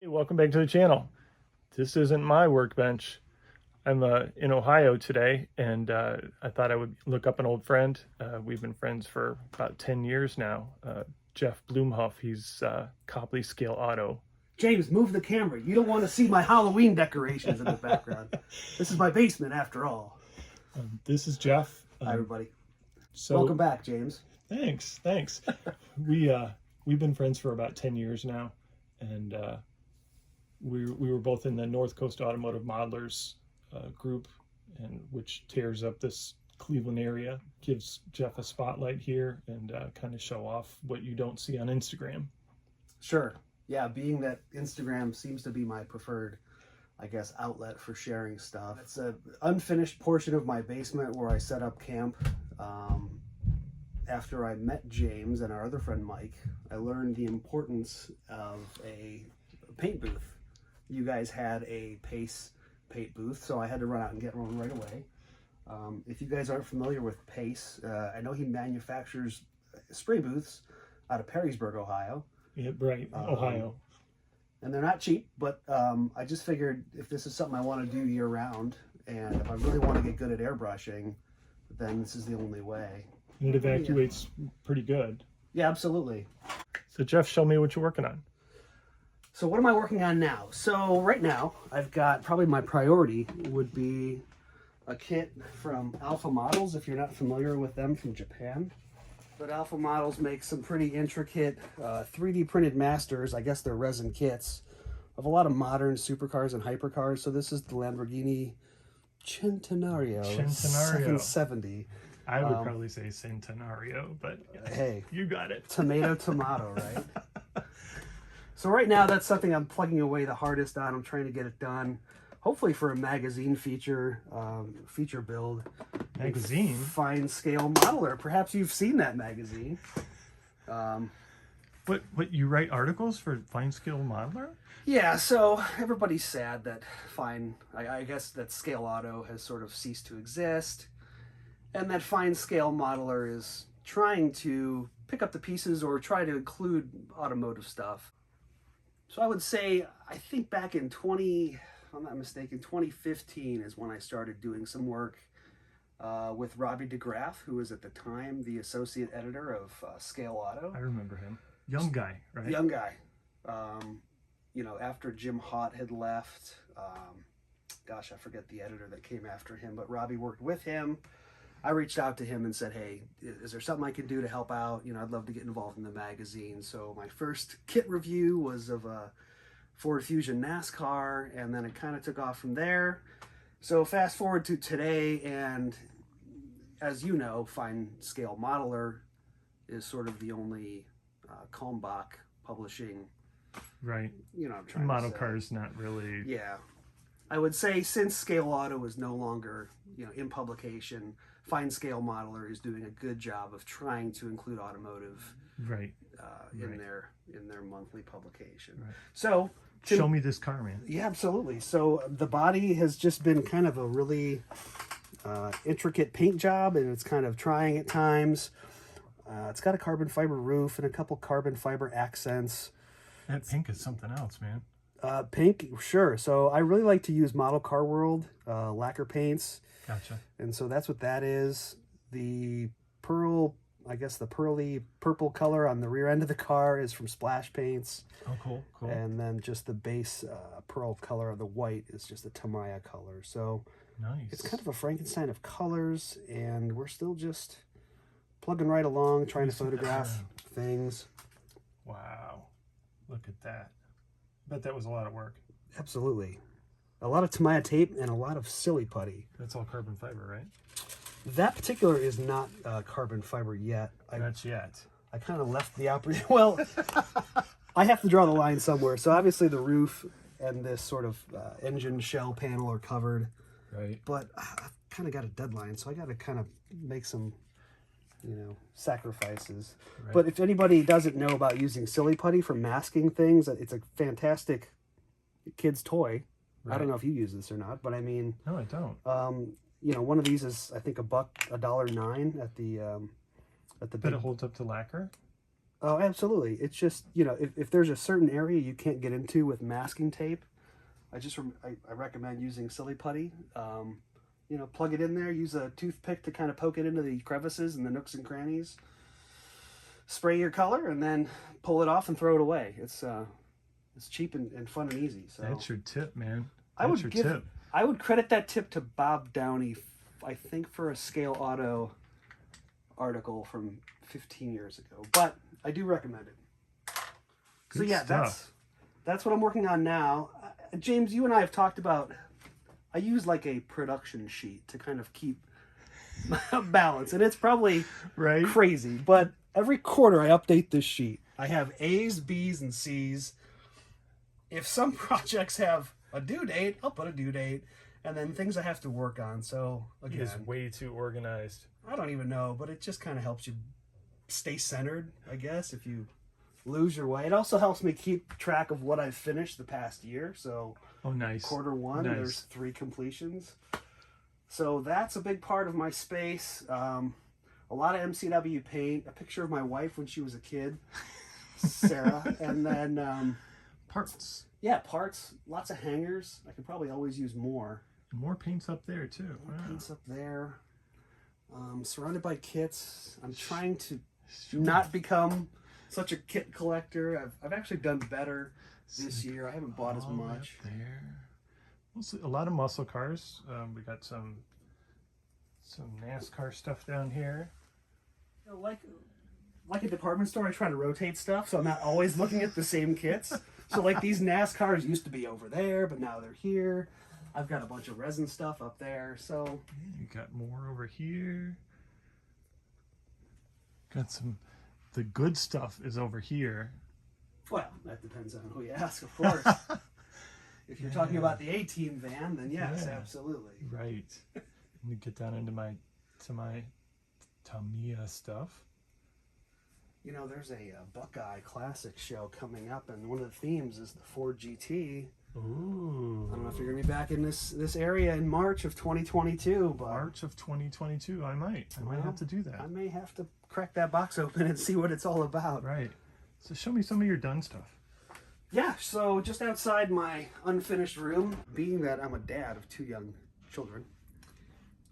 Hey, welcome back to the channel. This isn't my workbench. I'm in Ohio today, and I thought I would look up an old friend. We've been friends for about 10 years now. Jeff Bloomhuff, he's Copley Scale Auto. James, move the camera. You don't want to see my Halloween decorations in the background. This is my basement, after all. This is Jeff. Hi, everybody. So welcome back, James. Thanks. We've been friends for about 10 years now, and we were both in the North Coast Automotive Modelers group, and which tears up this Cleveland area, gives Jeff a spotlight here, and kind of show off what you don't see on Instagram. Sure. Yeah, being that Instagram seems to be my preferred, I guess, outlet for sharing stuff. It's an unfinished portion of my basement where I set up camp. After I met James and our other friend Mike, I learned the importance of a paint booth. You guys had a Pace paint booth, so I had to run out and get one right away. If you guys aren't familiar with Pace, I know he manufactures spray booths out of Perrysburg, Ohio. Yeah, right, Ohio. And they're not cheap, but I just figured if this is something I want to do year round, and if I really want to get good at airbrushing, then this is the only way. And it evacuates pretty good. Yeah, absolutely. So Jeff, show me what you're working on. So what am I working on now? So right now, I've got, probably my priority would be a kit from Alpha Models, if you're not familiar with them, from Japan. But Alpha Models makes some pretty intricate 3D printed masters, I guess they're resin kits, of a lot of modern supercars and hypercars. So this is the Lamborghini Centenario. 770. I would probably say Centenario, but hey, you got it. Tomato, right? So right now, that's something I'm plugging away the hardest on. I'm trying to get it done, hopefully for a magazine feature build. Magazine? Fine Scale Modeler. Perhaps you've seen that magazine. What, you write articles for Fine Scale Modeler? Yeah, so everybody's sad that I guess that Scale Auto has sort of ceased to exist, and that Fine Scale Modeler is trying to pick up the pieces or try to include automotive stuff. So I would say, I think back in if I'm not mistaken, 2015 is when I started doing some work with Robbie DeGraff, who was at the time the associate editor of Scale Auto. I remember him. Young guy, right? Young guy. You know, after Jim Hott had left, gosh, I forget the editor that came after him, but Robbie worked with him. I reached out to him and said, hey, is there something I can do to help out? You know, I'd love to get involved in the magazine. So my first kit review was of a Ford Fusion NASCAR, and then it kind of took off from there. So fast forward to today, and as you know, Fine Scale Modeler is sort of the only Kalmbach publishing. Right. You know, I'm trying model to say. cars, not really. Yeah. I would say since Scale Auto is no longer, you know, in publication, Fine Scale Modeler is doing a good job of trying to include automotive Right. in their monthly publication. Right. So show me this car, man. Yeah, absolutely. So the body has just been kind of a really intricate paint job, and it's kind of trying at times. It's got a carbon fiber roof and a couple carbon fiber accents. That pink is something else, man. Pink, sure. So I really like to use Model Car World lacquer paints. Gotcha. And so that's what that is. The pearl, I guess the pearly purple color on the rear end of the car is from Splash Paints. Oh, cool, cool. And then just the base pearl color of the white is just a Tamiya color. So nice. It's kind of a Frankenstein of colors, and we're still just plugging right along, trying to photograph things. Wow. Look at that. I bet that was a lot of work. Absolutely. A lot of Tamiya tape and a lot of silly putty. That's all carbon fiber, right? That particular is not carbon fiber yet. Not yet. I kind of left the operating. Well, I have to draw the line somewhere. So obviously the roof and this sort of engine shell panel are covered. Right. But I've kind of got a deadline, so I got to kind of make some, you know, sacrifices. Right. But if anybody doesn't know about using silly putty for masking things, it's a fantastic kid's toy. Right. I don't know if you use this or not, but I mean, no, I don't. You know, one of these is I think $1.09 at the But it holds up to lacquer. Oh, absolutely. It's just, you know, if there's a certain area you can't get into with masking tape, I recommend using silly putty. You know, plug it in there, use a toothpick to kind of poke it into the crevices and the nooks and crannies. Spray your color and then pull it off and throw it away. It's cheap and fun and easy. So That's your tip, man. I That's would your give tip. I would credit that tip to Bob Downey, I think for a Scale Auto article from 15 years ago. But I do recommend it. So Good yeah, stuff. that's what I'm working on now. James, you and I have talked about. I use like a production sheet to kind of keep balance, and it's probably Right? crazy. But every quarter, I update this sheet. I have A's, B's, and C's. If some projects have a due date, I'll put a due date, and then things I have to work on. So He again, is way too organized. I don't even know, but it just kind of helps you stay centered, I guess, if you lose your way. It also helps me keep track of what I've finished the past year. So Oh, nice. quarter one, Nice. there's 3 completions. So that's a big part of my space. A lot of MCW paint, a picture of my wife when she was a kid, Sarah, and then Parts. yeah, parts, lots of hangers. I could probably always use more. More paints up there too. More Wow. paints up there. Surrounded by kits. I'm trying to not become such a kit collector. I've actually done better this year. I haven't bought as All the way up much. there. Mostly a lot of muscle cars. We got some NASCAR stuff down here. You know, like a department store, I try to rotate stuff, so I'm not always looking at the same kits. So like these NASCARs used to be over there, but now they're here. I've got a bunch of resin stuff up there, so You got more over here. Got some. The good stuff is over here. well, that depends on who you ask, of course. If you're talking about the A-Team van, then yes, Yeah. absolutely. Right. Let me get down into my Tamiya stuff. You know, there's a Buckeye Classic show coming up, and one of the themes is the Ford GT. Ooh. I don't know if you're going to be back in this area in March of 2022, but March of 2022. I might have to do that. I may have to crack that box open and see what it's all about. Right. So show me some of your done stuff. Yeah, so just outside my unfinished room, being that I'm a dad of 2 young children,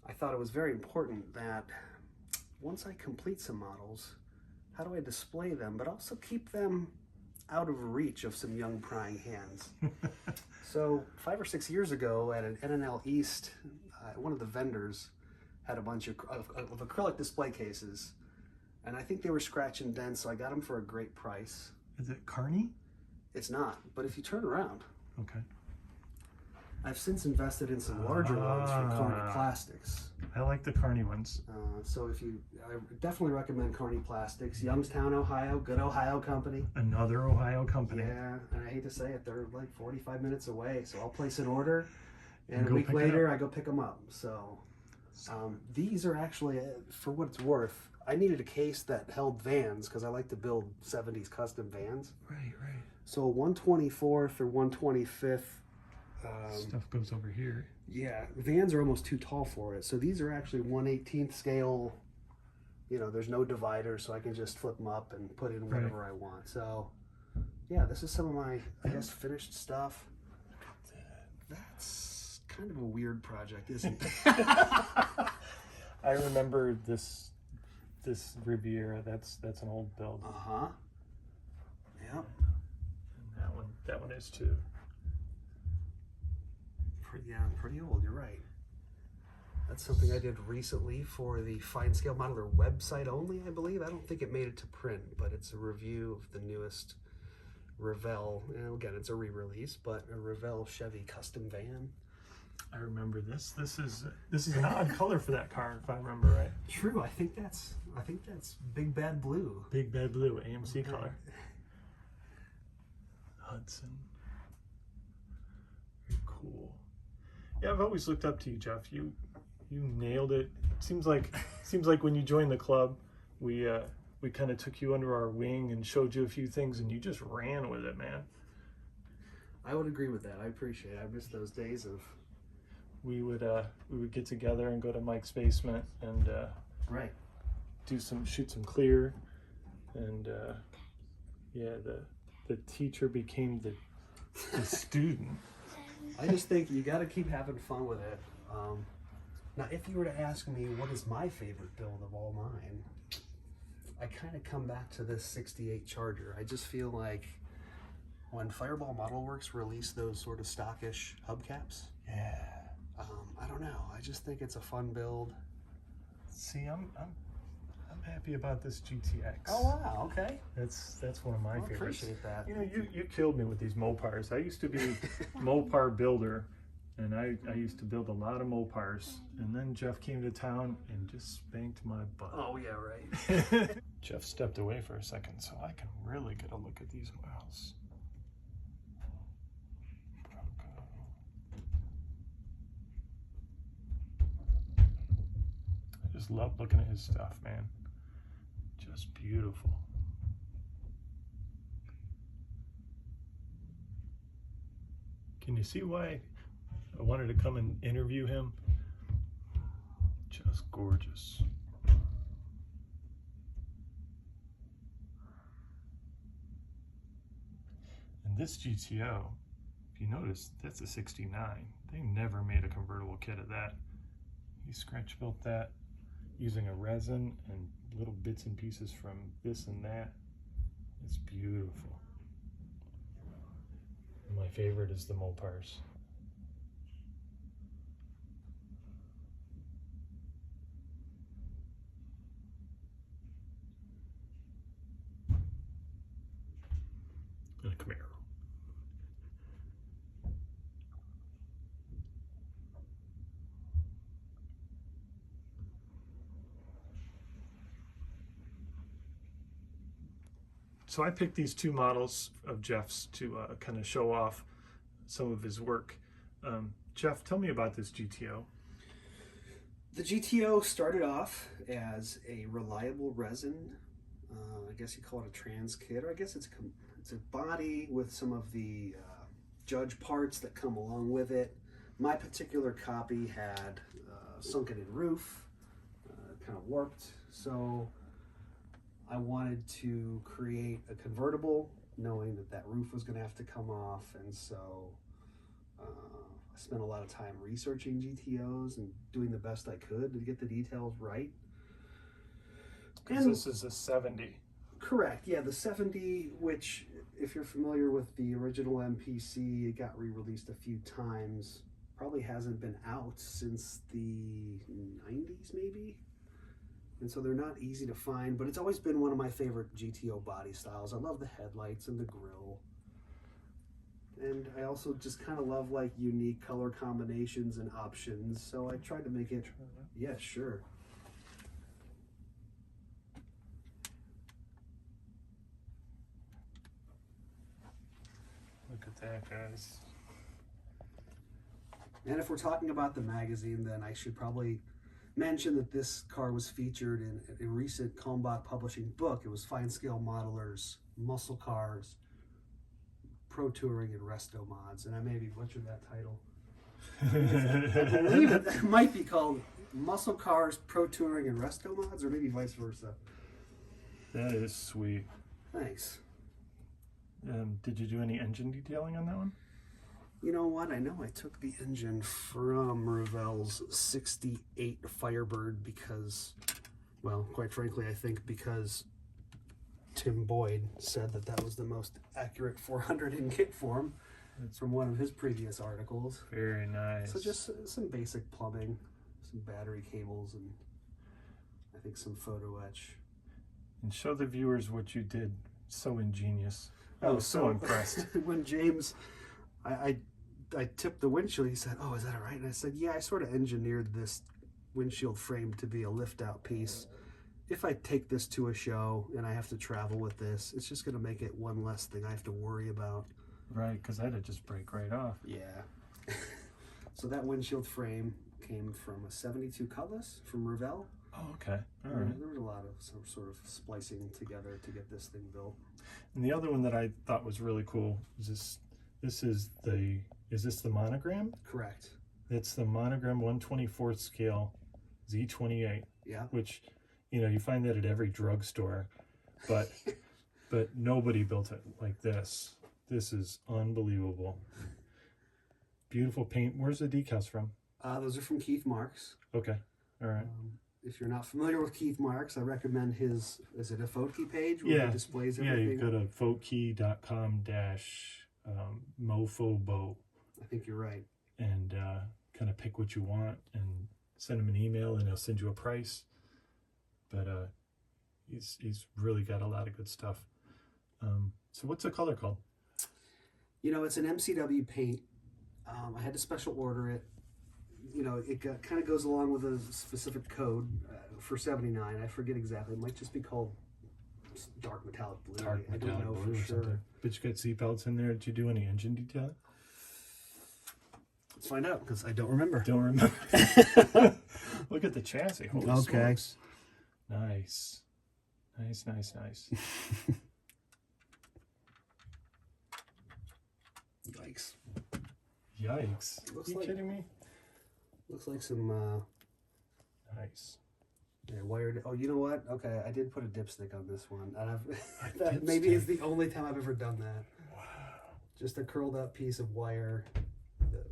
I thought it was very important that once I complete some models, how do I display them, but also keep them out of reach of some young prying hands. So 5 or 6 years ago at an NNL East, one of the vendors had a bunch of acrylic display cases, and I think they were scratch and dents, so I got them for a great price. Is it Carney? It's not, but if you turn around, Okay. I've since invested in some larger ones from Carney Plastics. I like the Carney ones. So I definitely recommend Carney Plastics, Youngstown, Ohio, good Ohio company. Another Ohio company. Yeah, and I hate to say it, they're like 45 minutes away, so I'll place an order, and a go week pick it later I go pick them up. So these are actually, for what it's worth, I needed a case that held vans because I like to build 70s custom vans. Right, right. So 124th or 125th. Stuff goes over here. Yeah, vans are almost too tall for it. So these are actually 1/18th scale. You know, there's no divider, so I can just flip them up and put in whatever I want. So, yeah, this is some of my, I guess, finished stuff. That's kind of a weird project, isn't it? I remember this Riviera. That's an old build. Uh-huh. Yeah. And that one is too. Pretty old, you're right. That's something I did recently for the Fine Scale Modeler website only, I believe. I don't think it made it to print, but it's a review of the newest Revell. And again, it's a re-release, but a Revell Chevy custom van. I remember this. This is an odd color for that car, if I remember right. True, I think that's Big Bad Blue. Big Bad Blue, AMC color. Hudson. Very cool. Yeah, I've always looked up to you, Jeff. You nailed it. Seems like when you joined the club, we kind of took you under our wing and showed you a few things, and you just ran with it, man. I would agree with that. I appreciate it. I miss those days of. We would get together and go to Mike's basement and Right. shoot some clear, and yeah, the teacher became the student. I just think you got to keep having fun with it. Now, if you were to ask me what is my favorite build of all mine, I kind of come back to this 68 Charger. I just feel like when Fireball Model Works released those sort of stockish hubcaps, Yeah. I don't know. I just think it's a fun build. See, I'm happy about this GTX. Oh wow, okay. That's one of my I favorites. appreciate that. You know, you killed me with these Mopars. I used to be Mopar builder, and I used to build a lot of Mopars. And then Jeff came to town and just spanked my butt. Oh yeah, right. Jeff stepped away for a second so I can really get a look at these models. I just love looking at his stuff, man. Just beautiful. Can you see why I wanted to come and interview him? Just gorgeous. And this GTO, if you notice, that's a 69. They never made a convertible kit of that. He scratch built that using a resin and little bits and pieces from this and that. It's beautiful. My favorite is the Mopars. And a Camaro. So I picked these two models of Jeff's to kind of show off some of his work. Jeff, tell me about this GTO. The GTO started off as a reliable resin. I guess you call it a trans kit, or I guess it's a body with some of the judge parts that come along with it. My particular copy had sunken in roof, kind of warped, so I wanted to create a convertible, knowing that that roof was going to have to come off, and so I spent a lot of time researching GTOs and doing the best I could to get the details right. Because this is a 70. Correct, yeah, the 70, which, if you're familiar with the original MPC, it got re-released a few times. Probably hasn't been out since the 90s, maybe? And so they're not easy to find, but it's always been one of my favorite GTO body styles. I love the headlights and the grille. And I also just kind of love like unique color combinations and options. So I tried to make it, yeah, sure. Look at that, guys. And if we're talking about the magazine, then I should probably mention that this car was featured in a recent Kalmbach Publishing book. It was Fine Scale Modelers, Muscle Cars, Pro Touring, and Resto Mods. And I maybe butchered that title. I believe it might be called Muscle Cars, Pro Touring, and Resto Mods, or maybe vice versa. That is sweet. Thanks. Did you do any engine detailing on that one? You know what? I know I took the engine from Revell's 68 Firebird because, well, quite frankly, I think because Tim Boyd said that that was the most accurate 400 in kit form. It's from one of his previous articles. Very nice. So just some basic plumbing, some battery cables, and I think some photo etch. And show the viewers what you did. So ingenious. I was so impressed. When James, I tipped the windshield, he said, "Oh, is that all right?" And I said, "Yeah, I sort of engineered this windshield frame to be a lift-out piece. If I take this to a show and I have to travel with this, it's just going to make it one less thing I have to worry about." Right, because that'd just break right off. Yeah. So that windshield frame came from a 72 Cutlass from Revell. Oh, okay. All right. There was a lot of some sort of splicing together to get this thing built. And the other one that I thought was really cool is is this the monogram? Correct. It's the monogram 1/24th scale Z28. Yeah. Which, you know, you find that at every drugstore. but nobody built it like this. This is unbelievable. Beautiful paint. Where's the decals from? Those are from Keith Marks. Okay. All right. If you're not familiar with Keith Marks, I recommend his, is it a Fotokey page where he displays everything? Yeah, you go to fotokey.com mofobo. I think you're right. And kind of pick what you want and send him an email and he'll send you a price. But he's really got a lot of good stuff. So what's the color called? You know, it's an MCW paint. I had to special order it. You know, it kind of goes along with a specific code for 79. I forget exactly. It might just be called dark metallic blue. I don't know for sure. Something. But you got seatbelts in there. Did you do any engine detailing? Let's find out, because I don't remember. Don't remember. Look at the chassis. Holy smokes. Nice. Nice, nice, nice. Yikes. Yikes. Are you kidding me? Looks like some nice. Yeah, wired. Oh, you know what? Okay, I did put a dipstick on this one, and that maybe is the only time I've ever done that. Wow. Just a curled up piece of wire.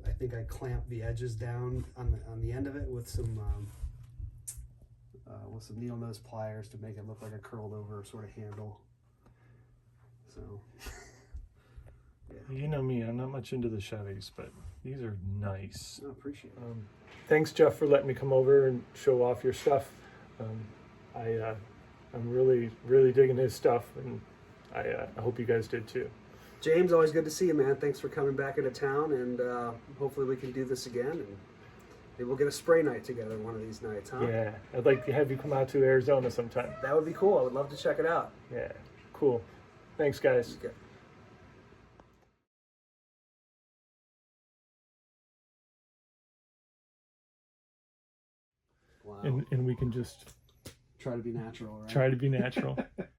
I think I clamped the edges down on the end of it with some needle nose pliers to make it look like a curled over sort of handle. So. Yeah. You know me, I'm not much into the Chevys, but these are nice. I appreciate it. Thanks, Jeff, for letting me come over and show off your stuff. I'm really, really digging his stuff, and I hope you guys did too. James, always good to see you, man. Thanks for coming back into town, and hopefully we can do this again, and maybe we'll get a spray night together one of these nights, huh? Yeah, I'd like to have you come out to Arizona sometime. That would be cool. I would love to check it out. Yeah, cool. Thanks, guys. Okay. Wow. And we can just try to be natural, right? Try to be natural.